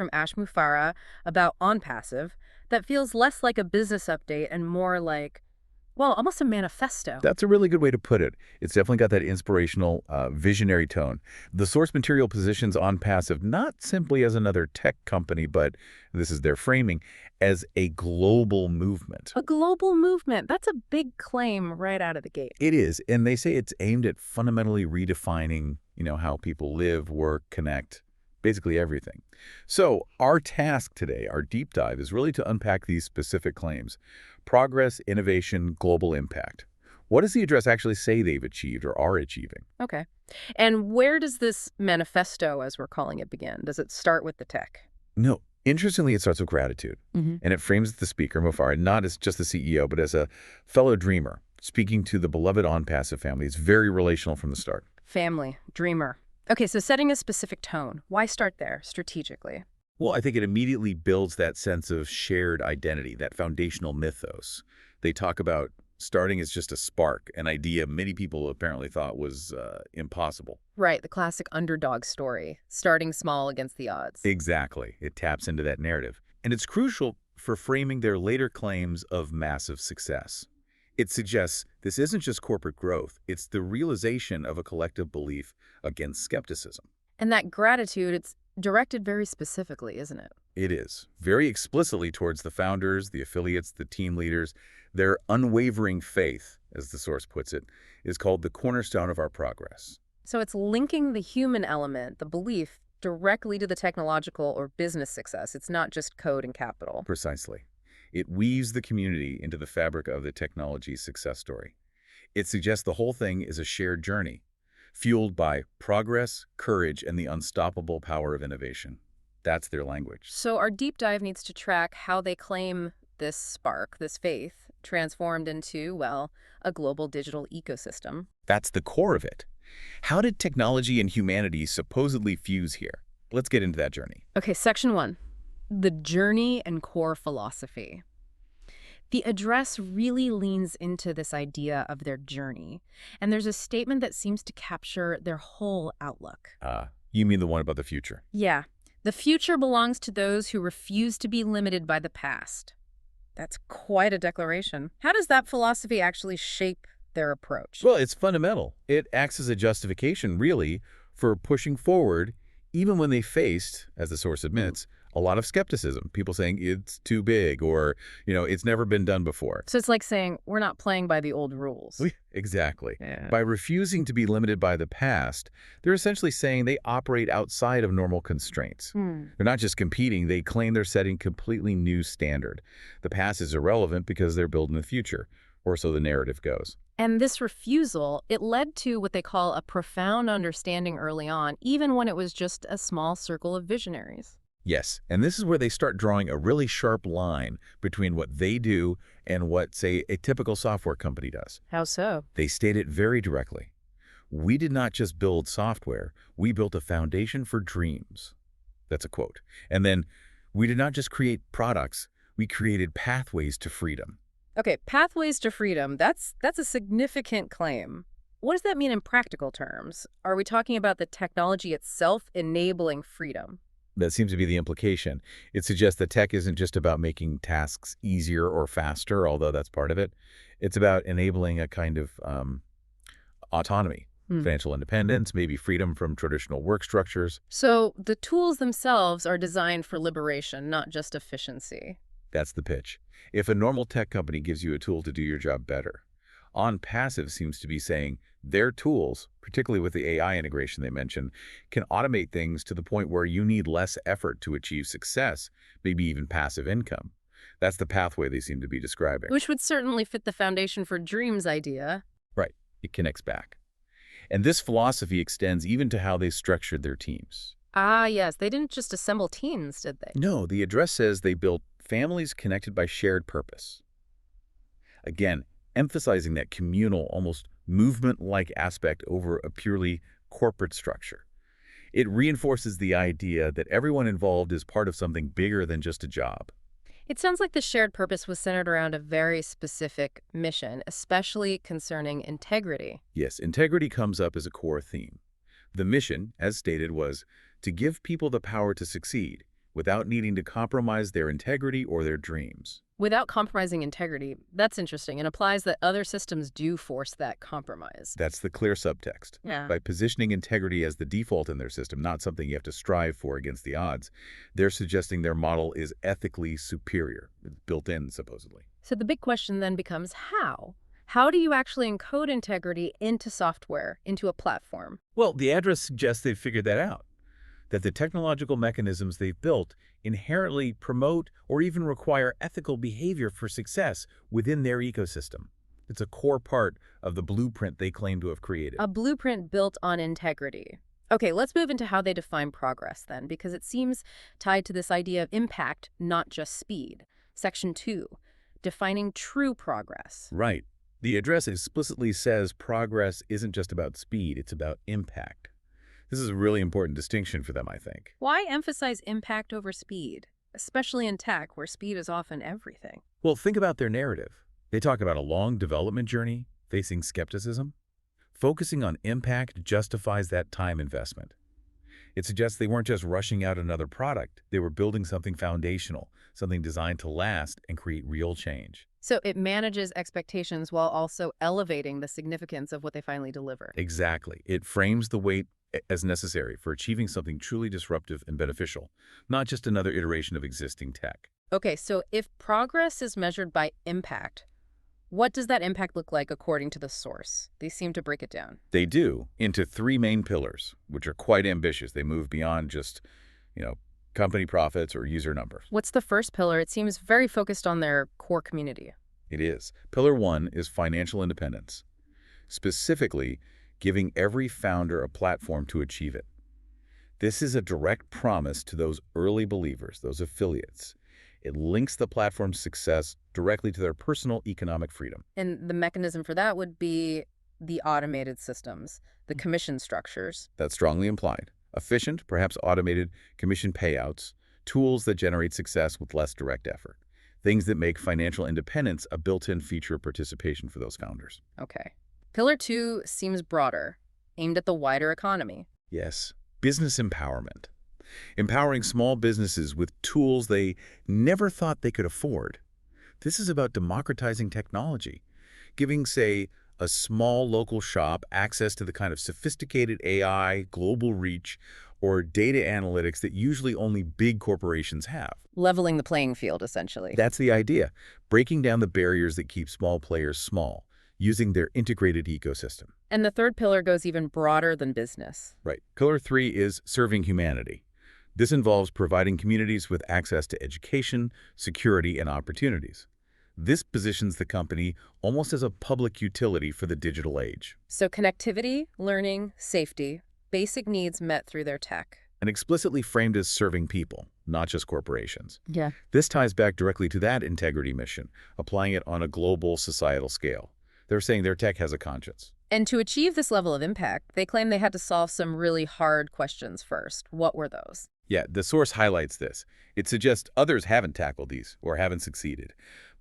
from Ash Mufarah about ONPASSIVE that feels less like a business update and more like, well, almost a manifesto. That's a really good way to put it. It's definitely got that inspirational, visionary tone. The source material positions OnPassive not simply as another tech company, but this is their framing, as a global movement. A global movement. That's a big claim right out of the gate. It is, and they say it's aimed at fundamentally redefining, how people live, work, connect, basically everything. So our task today, our deep dive, is really to unpack these specific claims. Progress, innovation, global impact. What does the address actually say they've achieved or are achieving? Okay. And where does this manifesto, as we're calling it, begin? Does it start with the tech? No. Interestingly, it starts with gratitude. And it frames the speaker, Mufareh, not as just the CEO, but as a fellow dreamer, speaking to the beloved OnPassive family. It's very relational from the start. Family, dreamer. Okay, so setting a specific tone. Why start there, strategically? Well, I think it immediately builds that sense of shared identity, that foundational mythos. They talk about starting as just a spark, an idea many people apparently thought was impossible. Right, the classic underdog story, starting small against the odds. Exactly. It taps into that narrative. And it's crucial for framing their later claims of massive success. It suggests this isn't just corporate growth, it's the realization of a collective belief against skepticism. And that gratitude, it's directed very specifically, isn't it? It is, very explicitly towards the founders, the affiliates, the team leaders. Their unwavering faith, as the source puts it, is called the cornerstone of our progress. So it's linking the human element, the belief, directly to the technological or business success. It's not just code and capital. Precisely. It weaves the community into the fabric of the technology's success story. It suggests the whole thing is a shared journey, fueled by progress, courage, and the unstoppable power of innovation. That's their language. So our deep dive needs to track how they claim this spark, this faith, transformed into, well, a global digital ecosystem. That's the core of it. How did technology and humanity supposedly fuse here? Let's get into that journey. Okay, section 1, the journey and core philosophy. The address really leans into this idea of their journey, and there's a statement that seems to capture their whole outlook. You mean the one about the future? Yeah, the future belongs to those who refuse to be limited by the past. That's quite a declaration. How does that philosophy actually shape their approach? Well, it's fundamental. It acts as a justification, really, for pushing forward, even when they faced, as the source admits, a lot of skepticism. People saying it's too big or, it's never been done before. So it's like saying, we're not playing by the old rules. Exactly. Yeah. By refusing to be limited by the past, they're essentially saying they operate outside of normal constraints. They're not just competing, they claim they're setting completely new standard. The past is irrelevant because they're building the future, or so the narrative goes. And this refusal, it led to what they call a profound understanding early on, even when it was just a small circle of visionaries. Yes, and this is where they start drawing a really sharp line between what they do and what, say, a typical software company does. How so? They state it very directly. We did not just build software, we built a foundation for dreams. That's a quote. And then, we did not just create products, we created pathways to freedom. Okay, pathways to freedom, that's a significant claim. What does that mean in practical terms? Are we talking about the technology itself enabling freedom? That seems to be the implication. It suggests that tech isn't just about making tasks easier or faster, although that's part of it. It's about enabling a kind of autonomy, financial independence, maybe freedom from traditional work structures. So the tools themselves are designed for liberation, not just efficiency. That's the pitch. If a normal tech company gives you a tool to do your job better, OnPassive seems to be saying their tools, particularly with the AI integration they mentioned, can automate things to the point where you need less effort to achieve success, maybe even passive income. That's the pathway they seem to be describing. Which would certainly fit the foundation for dreams idea. Right. It connects back. And this philosophy extends even to how they structured their teams. Ah, yes. They didn't just assemble teams, did they? No, the address says they built families connected by shared purpose. Again, emphasizing that communal, almost movement-like aspect over a purely corporate structure. It reinforces the idea that everyone involved is part of something bigger than just a job. It sounds like the shared purpose was centered around a very specific mission, especially concerning integrity. Yes, integrity comes up as a core theme. The mission, as stated, was to give people the power to succeed, without needing to compromise their integrity or their dreams. Without compromising integrity, that's interesting and implies that other systems do force that compromise. That's the clear subtext. Yeah. By positioning integrity as the default in their system, not something you have to strive for against the odds, they're suggesting their model is ethically superior. It's built in, supposedly. So the big question then becomes how? How do you actually encode integrity into software, into a platform? Well, the address suggests they've figured that out, that the technological mechanisms they've built inherently promote or even require ethical behavior for success within their ecosystem. It's a core part of the blueprint they claim to have created. A blueprint built on integrity. Okay, let's move into how they define progress then, because it seems tied to this idea of impact, not just speed. Section 2, defining true progress. Right. The address explicitly says progress isn't just about speed, it's about impact. This is a really important distinction for them, I think. Why emphasize impact over speed, especially in tech where speed is often everything? Well, think about their narrative. They talk about a long development journey, facing skepticism. Focusing on impact justifies that time investment. It suggests they weren't just rushing out another product, they were building something foundational, something designed to last and create real change. So it manages expectations while also elevating the significance of what they finally deliver. Exactly. It frames the weight as necessary for achieving something truly disruptive and beneficial, not just another iteration of existing tech. Okay, so if progress is measured by impact, what does that impact look like according to the source? They seem to break it down. They do, into three main pillars, which are quite ambitious. They move beyond just, company profits or user numbers. What's the first pillar? It seems very focused on their core community. It is. Pillar 1 is financial independence, specifically giving every founder a platform to achieve it. This is a direct promise to those early believers, those affiliates. It links the platform's success directly to their personal economic freedom. And the mechanism for that would be the automated systems, the commission structures. That's strongly implied. Efficient, perhaps automated commission payouts, tools that generate success with less direct effort. Things that make financial independence a built-in feature of participation for those founders. Okay. Pillar 2 seems broader, aimed at the wider economy. Yes, business empowerment. Empowering small businesses with tools they never thought they could afford. This is about democratizing technology, giving, say, a small local shop access to the kind of sophisticated AI, global reach, or data analytics that usually only big corporations have. Leveling the playing field, essentially. That's the idea, breaking down the barriers that keep small players small, using their integrated ecosystem. And the third pillar goes even broader than business. Right. Pillar 3 is serving humanity. This involves providing communities with access to education, security, and opportunities. This positions the company almost as a public utility for the digital age. So connectivity, learning, safety, basic needs met through their tech. And explicitly framed as serving people, not just corporations. Yeah. This ties back directly to that integrity mission, applying it on a global societal scale. They're saying their tech has a conscience. And to achieve this level of impact, they claim they had to solve some really hard questions first. What were those? Yeah, the source highlights this. It suggests others haven't tackled these or haven't succeeded.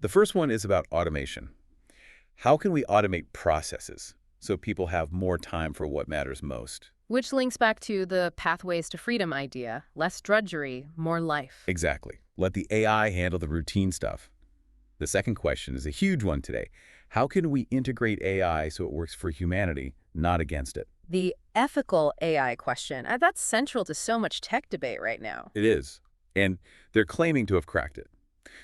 The first one is about automation. How can we automate processes so people have more time for what matters most? Which links back to the pathways to freedom idea. Less drudgery, more life. Exactly. Let the AI handle the routine stuff. The second question is a huge one today. How can we integrate AI so it works for humanity, not against it? The ethical AI question, that's central to so much tech debate right now. It is. And they're claiming to have cracked it.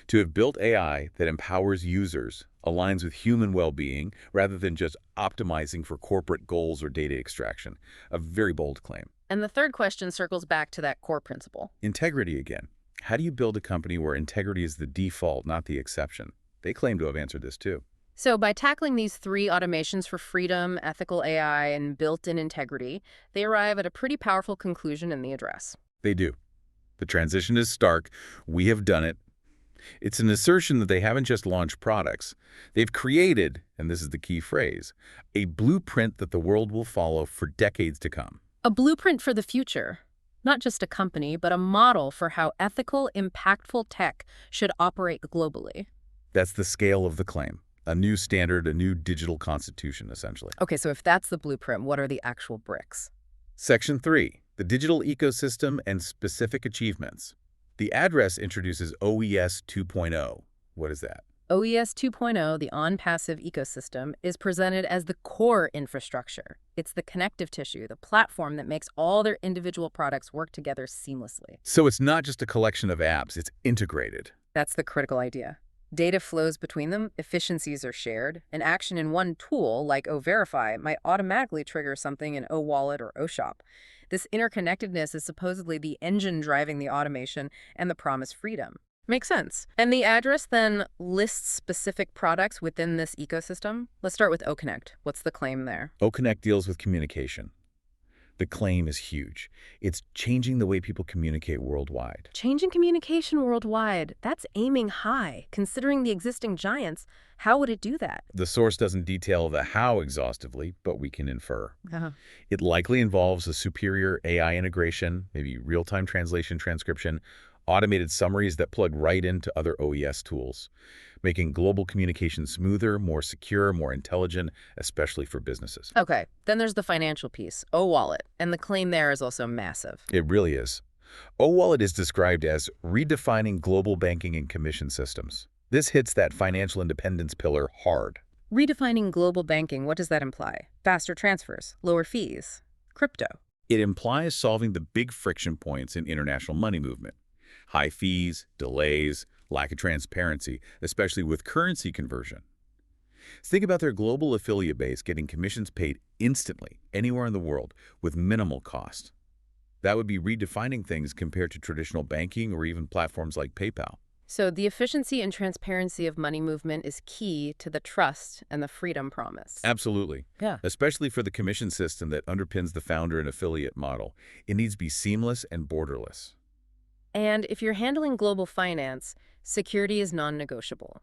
To have built AI that empowers users, aligns with human well-being, rather than just optimizing for corporate goals or data extraction. A very bold claim. And the third question circles back to that core principle. Integrity again. How do you build a company where integrity is the default, not the exception? They claim to have answered this too. So by tackling these three automations for freedom, ethical AI, and built-in integrity, they arrive at a pretty powerful conclusion in the address. They do. The transition is stark. We have done it. It's an assertion that they haven't just launched products. They've created, and this is the key phrase, a blueprint that the world will follow for decades to come. A blueprint for the future. Not just a company, but a model for how ethical, impactful tech should operate globally. That's the scale of the claim. A new standard, a new digital constitution, essentially. Okay, so if that's the blueprint, what are the actual bricks? Section 3, the digital ecosystem and specific achievements. The address introduces OES 2.0. What is that? OES 2.0, the ONPASSIVE ecosystem, is presented as the core infrastructure. It's the connective tissue, the platform that makes all their individual products work together seamlessly. So it's not just a collection of apps, it's integrated. That's the critical idea. Data flows between them, efficiencies are shared. An action in one tool, like OVerify, might automatically trigger something in OWallet or OShop. This interconnectedness is supposedly the engine driving the automation and the promised freedom. Makes sense. And the address then lists specific products within this ecosystem. Let's start with OConnect. What's the claim there? OConnect deals with communication. The claim is huge. It's changing the way people communicate worldwide. Changing communication worldwide. That's aiming high. Considering the existing giants, how would it do that? The source doesn't detail the how exhaustively, but we can infer. Uh-huh. It likely involves a superior AI integration, maybe real-time translation transcription, automated summaries that plug right into other OES tools, making global communication smoother, more secure, more intelligent, especially for businesses. Okay, then there's the financial piece, OWallet, and the claim there is also massive. It really is. OWallet is described as redefining global banking and commission systems. This hits that financial independence pillar hard. Redefining global banking, what does that imply? Faster transfers, lower fees, crypto. It implies solving the big friction points in international money movement. High fees, delays, lack of transparency, especially with currency conversion. Think about their global affiliate base getting commissions paid instantly, anywhere in the world, with minimal cost. That would be redefining things compared to traditional banking or even platforms like PayPal. So the efficiency and transparency of money movement is key to the trust and the freedom promise. Absolutely. Yeah. Especially for the commission system that underpins the founder and affiliate model. It needs to be seamless and borderless. And if you're handling global finance, security is non-negotiable.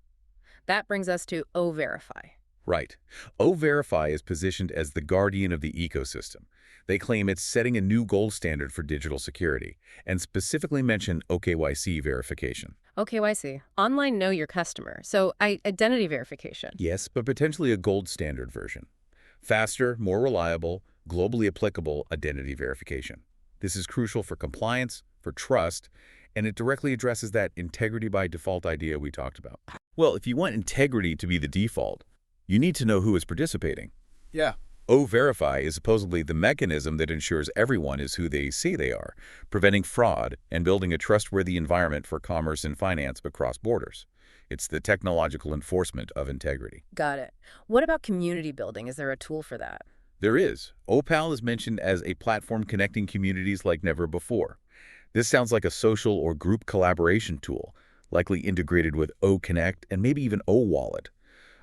That brings us to OVerify. Right. OVerify is positioned as the guardian of the ecosystem. They claim it's setting a new gold standard for digital security, and specifically mention OKYC verification. OKYC, online know your customer, so identity verification. Yes, but potentially a gold standard version. Faster, more reliable, globally applicable identity verification. This is crucial for compliance, for trust, and it directly addresses that integrity by default idea we talked about. Well, if you want integrity to be the default, you need to know who is participating. Yeah. OVerify is supposedly the mechanism that ensures everyone is who they say they are, preventing fraud and building a trustworthy environment for commerce and finance across borders. It's the technological enforcement of integrity. Got it. What about community building? Is there a tool for that? There is. Opal is mentioned as a platform connecting communities like never before. This sounds like a social or group collaboration tool, likely integrated with OConnect and maybe even OWallet,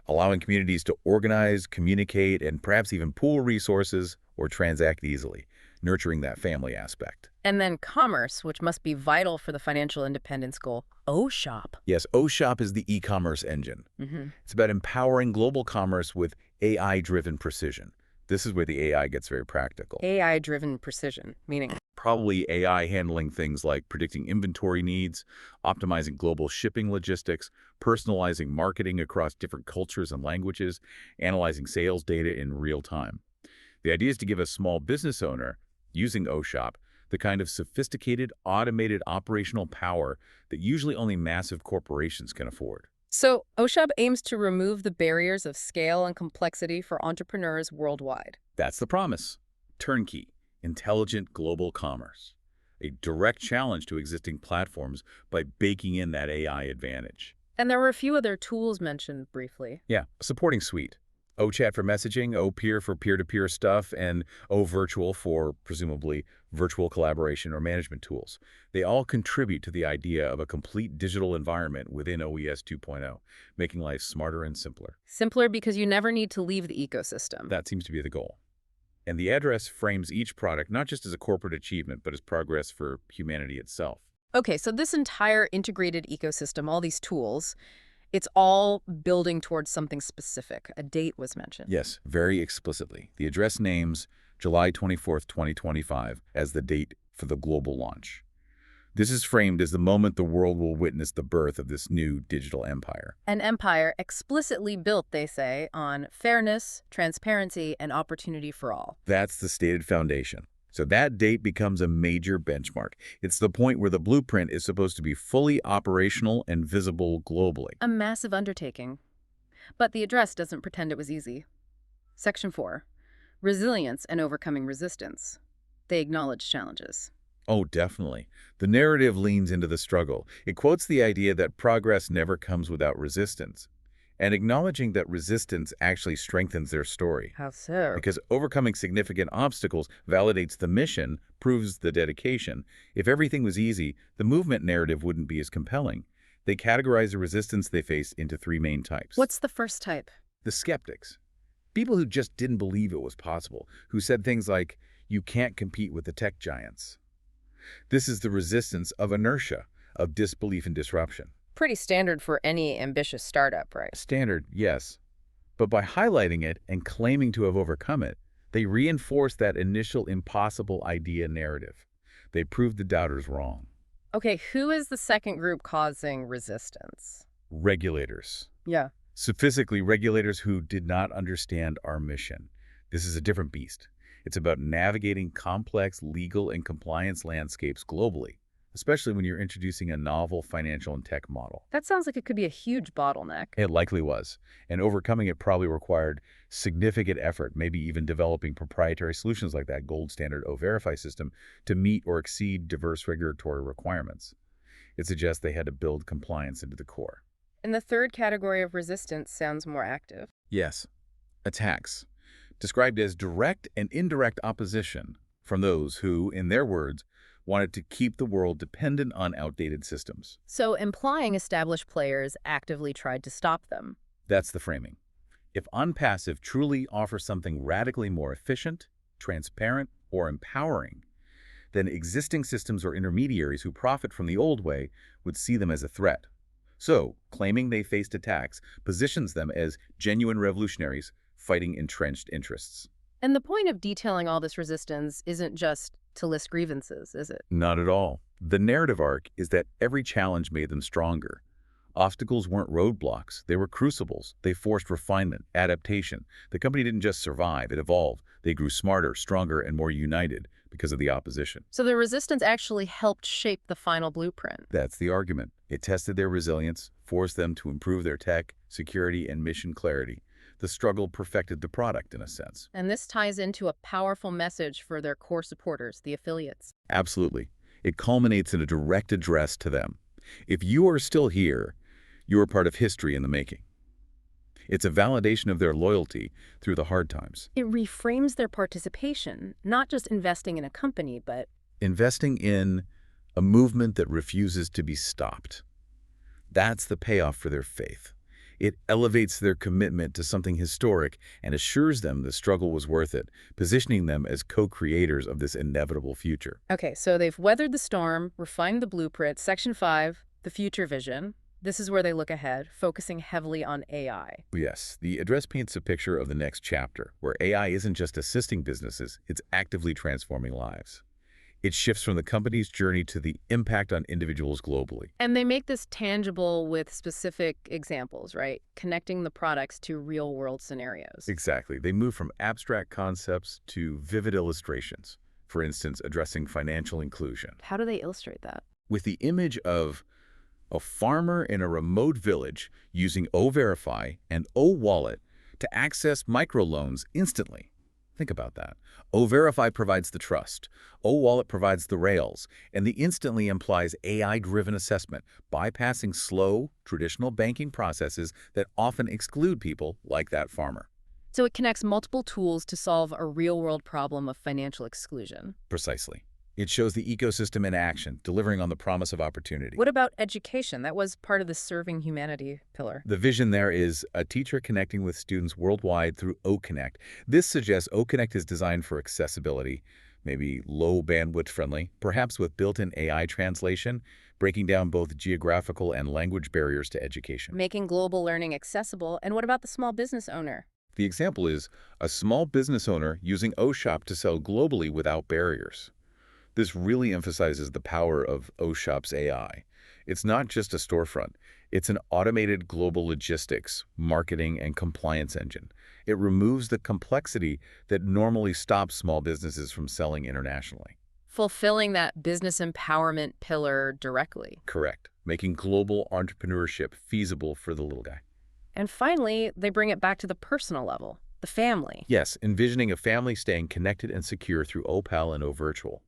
allowing communities to organize, communicate, and perhaps even pool resources or transact easily, nurturing that family aspect. And then commerce, which must be vital for the financial independence goal, OShop. Yes, OShop is the e-commerce engine. It's about empowering global commerce with AI-driven precision. This is where the AI gets very practical. AI-driven precision, meaning? Probably AI handling things like predicting inventory needs, optimizing global shipping logistics, personalizing marketing across different cultures and languages, analyzing sales data in real time. The idea is to give a small business owner, using OShop, the kind of sophisticated, automated operational power that usually only massive corporations can afford. So OShop aims to remove the barriers of scale and complexity for entrepreneurs worldwide. That's the promise. Turnkey, intelligent global commerce. A direct challenge to existing platforms by baking in that AI advantage. And there were a few other tools mentioned briefly. Yeah, a supporting suite. OChat for messaging, OPeer for peer-to-peer stuff, and OVirtual for, presumably, virtual collaboration or management tools. They all contribute to the idea of a complete digital environment within OES 2.0, making life smarter and simpler. Simpler because you never need to leave the ecosystem. That seems to be the goal. And the address frames each product not just as a corporate achievement, but as progress for humanity itself. Okay, so this entire integrated ecosystem, all these tools, it's all building towards something specific. A date was mentioned. Yes, very explicitly. The address names July 24th, 2025 as the date for the global launch. This is framed as the moment the world will witness the birth of this new digital empire. An empire explicitly built, they say, on fairness, transparency, and opportunity for all. That's the stated foundation. So that date becomes a major benchmark. It's the point where the blueprint is supposed to be fully operational and visible globally. A massive undertaking. But the address doesn't pretend it was easy. Section 4. Resilience and overcoming resistance. They acknowledge challenges. Oh, definitely. The narrative leans into the struggle. It quotes the idea that progress never comes without resistance, and acknowledging that resistance actually strengthens their story. How so? Because overcoming significant obstacles validates the mission, proves the dedication. If everything was easy, the movement narrative wouldn't be as compelling. They categorize the resistance they faced into three main types. What's the first type? The skeptics. People who just didn't believe it was possible, who said things like, "You can't compete with the tech giants." This is the resistance of inertia, of disbelief and disruption. Pretty standard for any ambitious startup, right? Standard, yes. But by highlighting it and claiming to have overcome it, they reinforce that initial impossible idea narrative. They prove the doubters wrong. Okay, who is the second group causing resistance? Regulators. Yeah. Specifically, regulators who did not understand our mission. This is a different beast. It's about navigating complex legal and compliance landscapes globally, especially when you're introducing a novel financial and tech model. That sounds like it could be a huge bottleneck. It likely was, and overcoming it probably required significant effort, maybe even developing proprietary solutions like that gold standard O-Verify system to meet or exceed diverse regulatory requirements. It suggests they had to build compliance into the core. And the third category of resistance sounds more active. Yes, attacks, described as direct and indirect opposition from those who, in their words, wanted to keep the world dependent on outdated systems. So implying established players actively tried to stop them. That's the framing. If ONPASSIVE truly offers something radically more efficient, transparent, or empowering, then existing systems or intermediaries who profit from the old way would see them as a threat. So, claiming they faced attacks positions them as genuine revolutionaries fighting entrenched interests. And the point of detailing all this resistance isn't just to list grievances, is it? Not at all. The narrative arc is that every challenge made them stronger. Obstacles weren't roadblocks. They were crucibles. They forced refinement, adaptation. The company didn't just survive, it evolved. They grew smarter, stronger, and more united because of the opposition. So the resistance actually helped shape the final blueprint. That's the argument. It tested their resilience, forced them to improve their tech, security, and mission clarity. The struggle perfected the product, in a sense. And this ties into a powerful message for their core supporters, the affiliates. Absolutely. It culminates in a direct address to them. If you are still here, you are part of history in the making. It's a validation of their loyalty through the hard times. It reframes their participation, not just investing in a company, but Investing in a movement that refuses to be stopped. That's the payoff for their faith. It elevates their commitment to something historic and assures them the struggle was worth it, positioning them as co-creators of this inevitable future. Okay, so they've weathered the storm, refined the blueprint. Section 5, the future vision. This is where they look ahead, focusing heavily on AI. Yes, the address paints a picture of the next chapter, where AI isn't just assisting businesses, it's actively transforming lives. It shifts from the company's journey to the impact on individuals globally. And they make this tangible with specific examples, right? Connecting the products to real-world scenarios. Exactly. They move from abstract concepts to vivid illustrations, for instance, addressing financial inclusion. How do they illustrate that? With the image of a farmer in a remote village using O-Verify and O-Wallet to access microloans instantly. Think about that. O-Verify provides the trust, O-Wallet provides the rails, and the instantly implies AI-driven assessment, bypassing slow, traditional banking processes that often exclude people like that farmer. So it connects multiple tools to solve a real-world problem of financial exclusion. Precisely. It shows the ecosystem in action, delivering on the promise of opportunity. What about education? That was part of the serving humanity pillar. The vision there is a teacher connecting with students worldwide through OConnect. This suggests OConnect is designed for accessibility, maybe low bandwidth friendly, perhaps with built-in AI translation, breaking down both geographical and language barriers to education. Making global learning accessible. And what about the small business owner? The example is a small business owner using OShop to sell globally without barriers. This really emphasizes the power of OShop's AI. It's not just a storefront. It's an automated global logistics, marketing, and compliance engine. It removes the complexity that normally stops small businesses from selling internationally. Fulfilling that business empowerment pillar directly. Correct. Making global entrepreneurship feasible for the little guy. And finally, they bring it back to the personal level, the family. Yes, envisioning a family staying connected and secure through OPAL and OVirtual.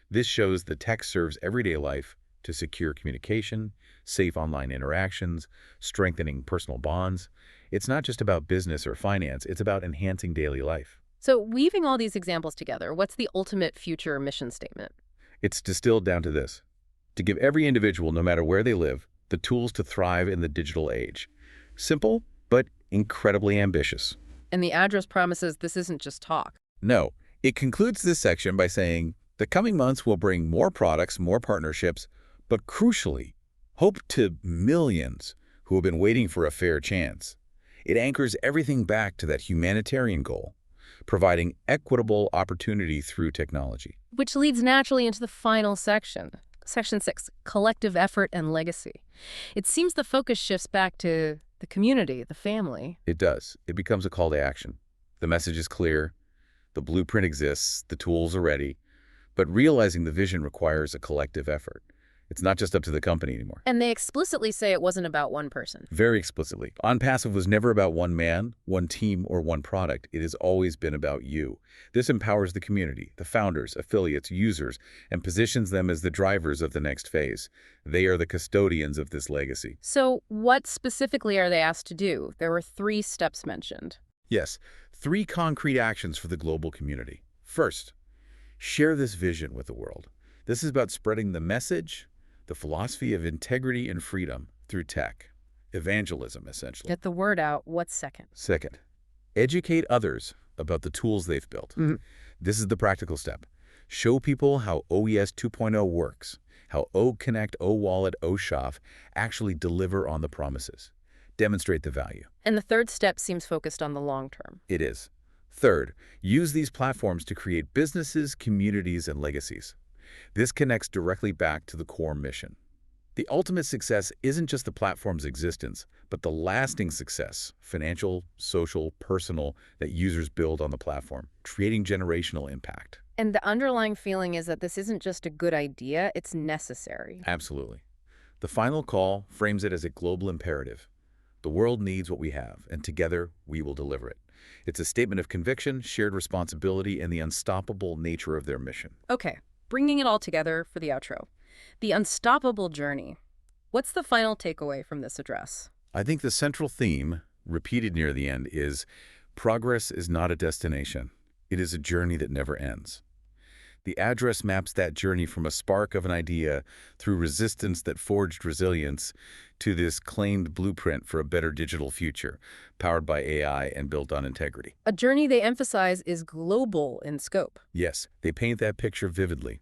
This shows the tech serves everyday life to secure communication, safe online interactions, strengthening personal bonds. It's not just about business or finance, it's about enhancing daily life. So weaving all these examples together, what's the ultimate future mission statement? It's distilled down to this: to give every individual, no matter where they live, the tools to thrive in the digital age. Simple, but incredibly ambitious. And the address promises this isn't just talk. No, it concludes this section by saying, the coming months will bring more products, more partnerships, but crucially, hope to millions who have been waiting for a fair chance. It anchors everything back to that humanitarian goal, providing equitable opportunity through technology. Which leads naturally into the final section. Section 6, collective effort and legacy. It seems the focus shifts back to the community, the family. It does. It becomes a call to action. The message is clear, the blueprint exists, the tools are ready, but realizing the vision requires a collective effort. It's not just up to the company anymore. And they explicitly say it wasn't about one person. Very explicitly. OnPassive was never about one man, one team, or one product. It has always been about you. This empowers the community, the founders, affiliates, users, and positions them as the drivers of the next phase. They are the custodians of this legacy. So what specifically are they asked to do? There were 3 steps mentioned. Yes, 3 concrete actions for the global community. First, share this vision with the world. This is about spreading the message, the philosophy of integrity and freedom through tech. Evangelism, essentially. Get the word out. What's second? Second, educate others about the tools they've built. This is the practical step. Show people how OES 2.0 works, how OConnect, OWallet, OSHOF actually deliver on the promises. Demonstrate the value. And the third step seems focused on the long term. It is. Third, use these platforms to create businesses, communities, and legacies. This connects directly back to the core mission. The ultimate success isn't just the platform's existence, but the lasting success, financial, social, personal, that users build on the platform, creating generational impact. And the underlying feeling is that this isn't just a good idea, it's necessary. Absolutely. The final call frames it as a global imperative. The world needs what we have, and together we will deliver it. It's a statement of conviction, shared responsibility, and the unstoppable nature of their mission. Okay, bringing it all together for the outro. The unstoppable journey. What's the final takeaway from this address? I think the central theme, repeated near the end, is progress is not a destination. It is a journey that never ends. The address maps that journey from a spark of an idea through resistance that forged resilience to this claimed blueprint for a better digital future, powered by AI and built on integrity. A journey they emphasize is global in scope. Yes, they paint that picture vividly.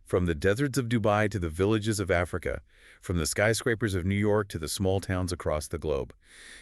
From the deserts of Dubai to the villages of Africa, from the skyscrapers of New York to the small towns across the globe.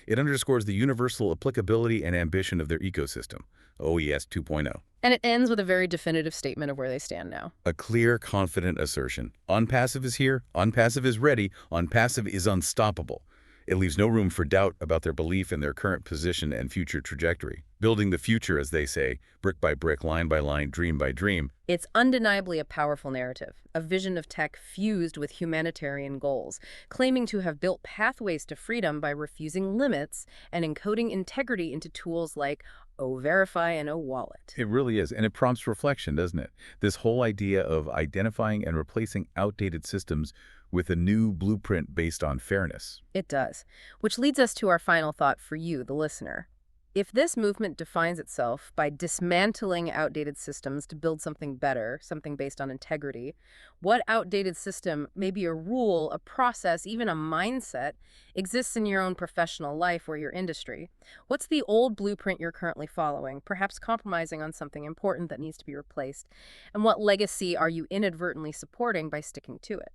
It underscores the universal applicability and ambition of their ecosystem, OES 2.0. And it ends with a very definitive statement of where they stand now. A clear, confident assertion. OnPassive is here, OnPassive is ready, OnPassive is unstoppable. It leaves no room for doubt about their belief in their current position and future trajectory. Building the future, as they say, brick by brick, line by line, dream by dream. It's undeniably a powerful narrative, a vision of tech fused with humanitarian goals, claiming to have built pathways to freedom by refusing limits and encoding integrity into tools like OVerify and OWallet. It really is, and it prompts reflection, doesn't it? This whole idea of identifying and replacing outdated systems with a new blueprint based on fairness. It does, which leads us to our final thought for you, the listener. If this movement defines itself by dismantling outdated systems to build something better, something based on integrity, what outdated system, maybe a rule, a process, even a mindset, exists in your own professional life or your industry? What's the old blueprint you're currently following, perhaps compromising on something important that needs to be replaced? And what legacy are you inadvertently supporting by sticking to it?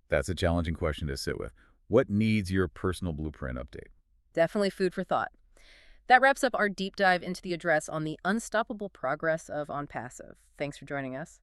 That's a challenging question to sit with. What needs your personal blueprint update? Definitely food for thought. That wraps up our deep dive into the address on the unstoppable progress of OnPassive. Thanks for joining us.